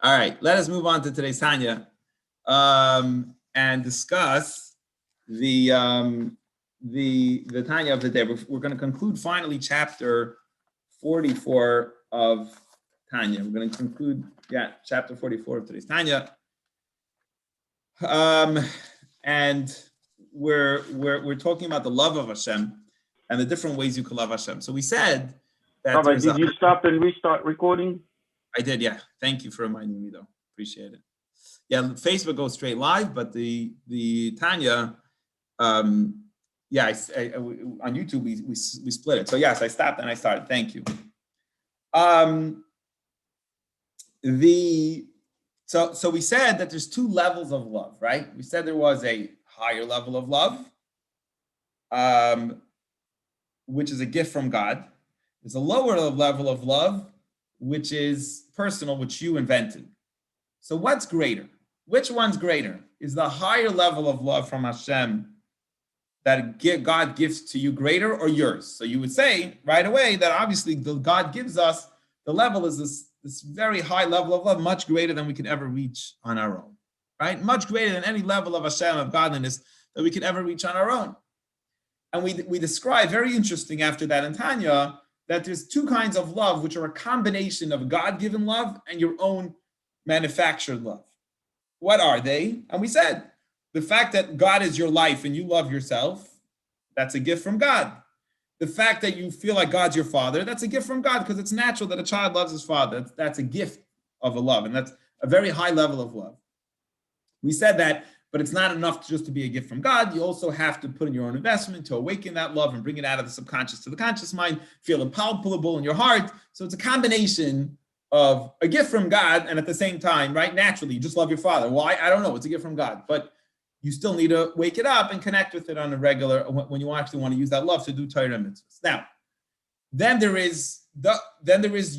All right, let us move on to today's Tanya and discuss the Tanya of the day. We're going to conclude finally chapter 44 of Tanya. We're going to conclude, chapter 44 of today's Tanya. And we're talking about the love of Hashem and the different ways you can love Hashem. So we said that. Rabbi, did you stop and restart recording? I did, yeah. Thank you for reminding me, though. Appreciate it. Yeah, Facebook goes straight live, but the Tanya, on YouTube we split it. So yes, I stopped and I started. Thank you. So we said that there's two levels of love, right? We said there was a higher level of love, which is a gift from God. There's a lower level of love, which is personal, which you invented. So what's greater? Which one's greater? Is the higher level of love from Hashem that God gives to you greater, or yours? So you would say right away that obviously the God gives us, the level is this very high level of love, much greater than we could ever reach on our own, right? Much greater than any level of Hashem, of godliness that we could ever reach on our own. And we describe, very interesting after that in Tanya, that there's two kinds of love, which are a combination of God-given love and your own manufactured love. What are they? And we said, the fact that God is your life and you love yourself, that's a gift from God. The fact that you feel like God's your father, that's a gift from God, because it's natural that a child loves his father. That's a gift of a love, and that's a very high level of love. We said that, but it's not enough just to be a gift from God. You also have to put in your own investment to awaken that love and bring it out of the subconscious to the conscious mind, feel it palpable in your heart. So it's a combination of a gift from God, and at the same time, right, naturally, you just love your father. Why? I don't know. It's a gift from God. But you still need to wake it up and connect with it on a regular, when you actually want to use that love to do Torah and mitzvahs. Now, then there is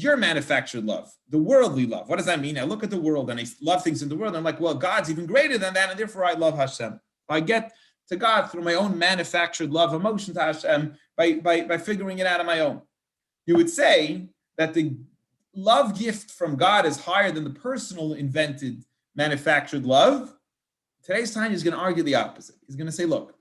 your manufactured love, the worldly love. What does that mean? I look at the world and I love things in the world. And I'm like, well, God's even greater than that, and therefore I love Hashem. I get to God through my own manufactured love, emotion to Hashem, by figuring it out on my own. You would say that the love gift from God is higher than the personal invented manufactured love. Today's Tanya is going to argue the opposite. He's going to say, look,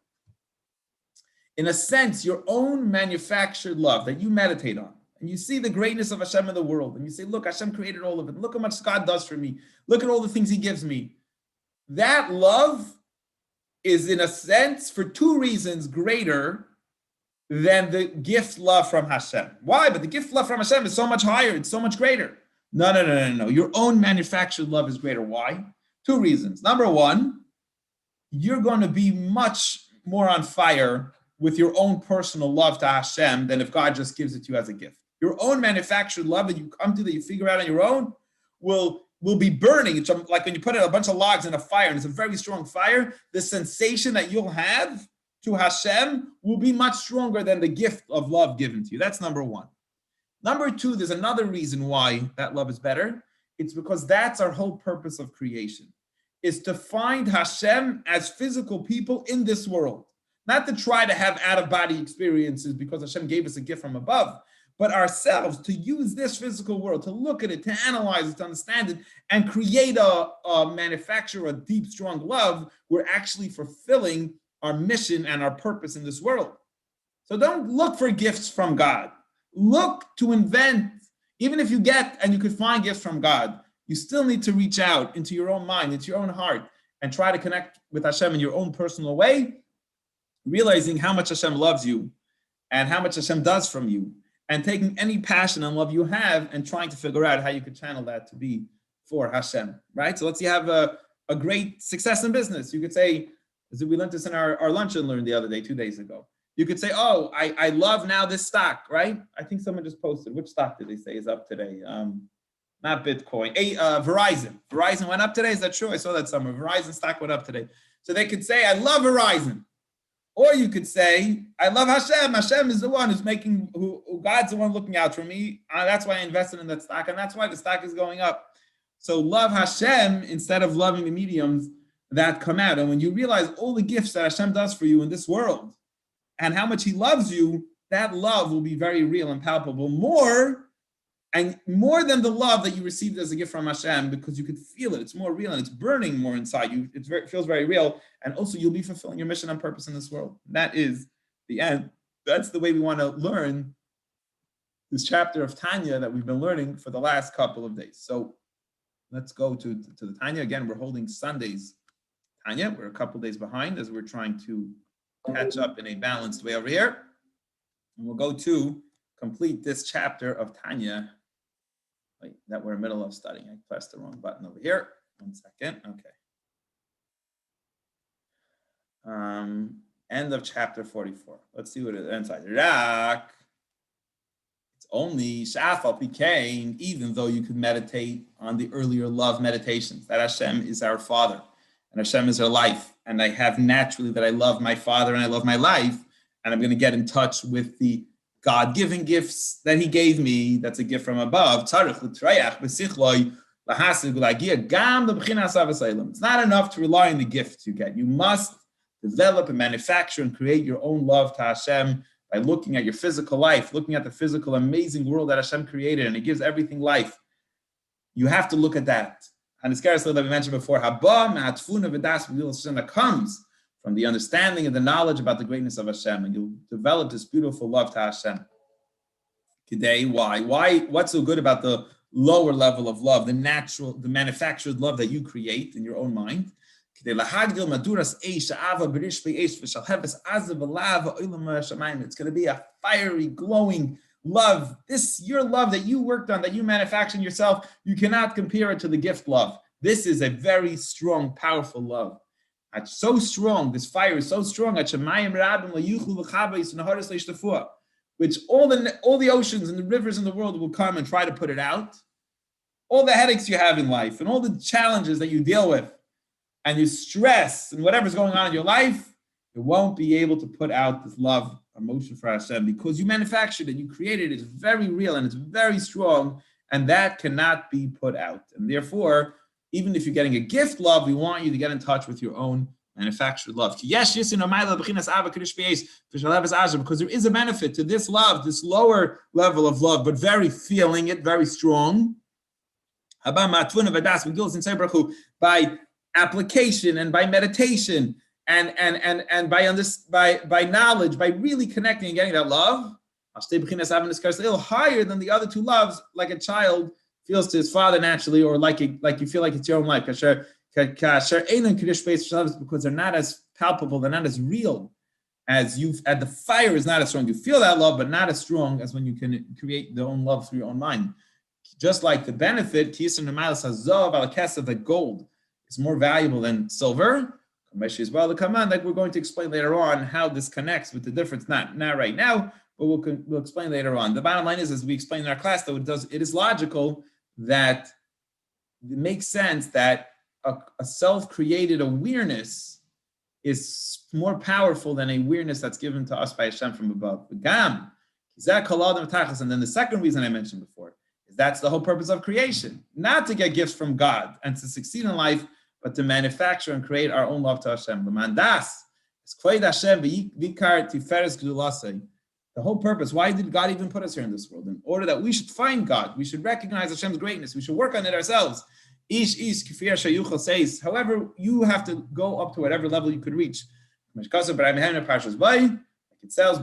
in a sense, your own manufactured love that you meditate on, and you see the greatness of Hashem in the world, and you say, look, Hashem created all of it. Look how much God does for me. Look at all the things he gives me. That love is, in a sense, for two reasons, greater than the gift love from Hashem. Why? But the gift love from Hashem is so much higher. It's so much greater. No. Your own manufactured love is greater. Why? Two reasons. Number one, you're going to be much more on fire with your own personal love to Hashem than if God just gives it to you as a gift. Your own manufactured love that you come to, that you figure out on your own, will be burning. It's like when you put a bunch of logs in a fire and it's a very strong fire, the sensation that you'll have to Hashem will be much stronger than the gift of love given to you. That's number one. Number two, there's another reason why that love is better. It's because that's our whole purpose of creation, is to find Hashem as physical people in this world. Not to try to have out-of-body experiences because Hashem gave us a gift from above, but ourselves to use this physical world, to look at it, to analyze it, to understand it, and create manufacture a deep, strong love. We're actually fulfilling our mission and our purpose in this world. So don't look for gifts from God. Look to invent. Even if you get and you could find gifts from God, you still need to reach out into your own mind, into your own heart, and try to connect with Hashem in your own personal way, realizing how much Hashem loves you and how much Hashem does from you, and taking any passion and love you have and trying to figure out how you could channel that to be for Hashem, right? So let's say you have a great success in business. You could say, as we learned this in our lunch and learn the other day, 2 days ago. You could say, oh, I love now this stock, right? I think someone just posted, which stock did they say is up today? Not Bitcoin, Verizon. Verizon went up today, is that true? I saw that somewhere. Verizon stock went up today. So they could say, I love Verizon. Or you could say, I love Hashem. Hashem is the one who's making, who God's the one looking out for me. That's why I invested in that stock, and that's why the stock is going up. So love Hashem instead of loving the mediums that come out. And when you realize all the gifts that Hashem does for you in this world and how much he loves you, that love will be very real and palpable, more And more than the love that you received as a gift from Hashem, because you could feel it, it's more real and it's burning more inside you. It feels very real. And also you'll be fulfilling your mission and purpose in this world. That is the end. That's the way we want to learn this chapter of Tanya that we've been learning for the last couple of days. So let's go to the Tanya. Again, we're holding Sundays Tanya. We're a couple of days behind as we're trying to catch up in a balanced way over here. And we'll go to complete this chapter of Tanya that we're in the middle of studying. I pressed the wrong button over here. 1 second. Okay. End of chapter 44. Let's see what it ends like. Rak. It's only Shafal Pikain, even though you could meditate on the earlier love meditations, that Hashem is our Father and Hashem is our life. And I have naturally that I love my Father and I love my life. And I'm going to get in touch with the God-given gifts that He gave me. That's a gift from above. It's not enough to rely on the gifts you get. You must develop and manufacture and create your own love to Hashem by looking at your physical life, looking at the physical, amazing world that Hashem created, and it gives everything life. You have to look at that. And the Scaris that we mentioned before, that comes from the understanding and the knowledge about the greatness of Hashem, and you'll develop this beautiful love to Hashem. Today, why? What's so good about the lower level of love, the natural, the manufactured love that you create in your own mind? It's going to be a fiery, glowing love. This, your love that you worked on, that you manufactured yourself, you cannot compare it to the gift love. This is a very strong, powerful love. It's so strong, this fire is so strong, which all the oceans and the rivers in the world will come and try to put it out. All the headaches you have in life and all the challenges that you deal with and you stress and whatever's going on in your life, it won't be able to put out this love, emotion for Hashem, because you manufactured it, you created it. It's very real and it's very strong, and that cannot be put out. And therefore, even if you're getting a gift love, we want you to get in touch with your own manufactured love. Because there is a benefit to this love, this lower level of love, but very feeling it, very strong. By application and by meditation and by knowledge, by really connecting and getting that love, higher than the other two loves, like a child feels to his father naturally, or like you feel like it's your own life, because they're not as palpable, they're not as real as the fire is not as strong. You feel that love, but not as strong as when you can create the own love through your own mind. Just like the benefit, the gold is more valuable than silver. Like we're going to explain later on how this connects with the difference, not right now, but we'll explain later on. The bottom line is, as we explained in our class, though, it is logical that it makes sense that a self-created awareness is more powerful than a awareness that's given to us by Hashem from above. And then the second reason I mentioned before is that's the whole purpose of creation, not to get gifts from God and to succeed in life, but to manufacture and create our own love to Hashem. The whole purpose, why did God even put us here in this world? In order that we should find God, we should recognize Hashem's greatness, we should work on it ourselves. However, you have to go up to whatever level you could reach. Like it says,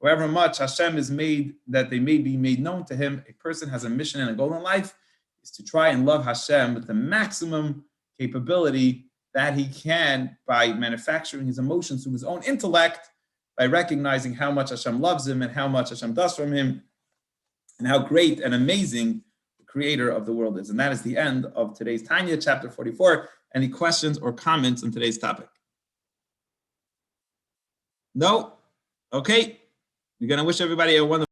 however much Hashem is made, that they may be made known to Him, a person has a mission and a goal in life, is to try and love Hashem with the maximum capability that he can by manufacturing his emotions through his own intellect, by recognizing how much Hashem loves him and how much Hashem does from him, and how great and amazing the creator of the world is. And that is the end of today's Tanya, chapter 44. Any questions or comments on today's topic? No? Okay. We're going to wish everybody a wonderful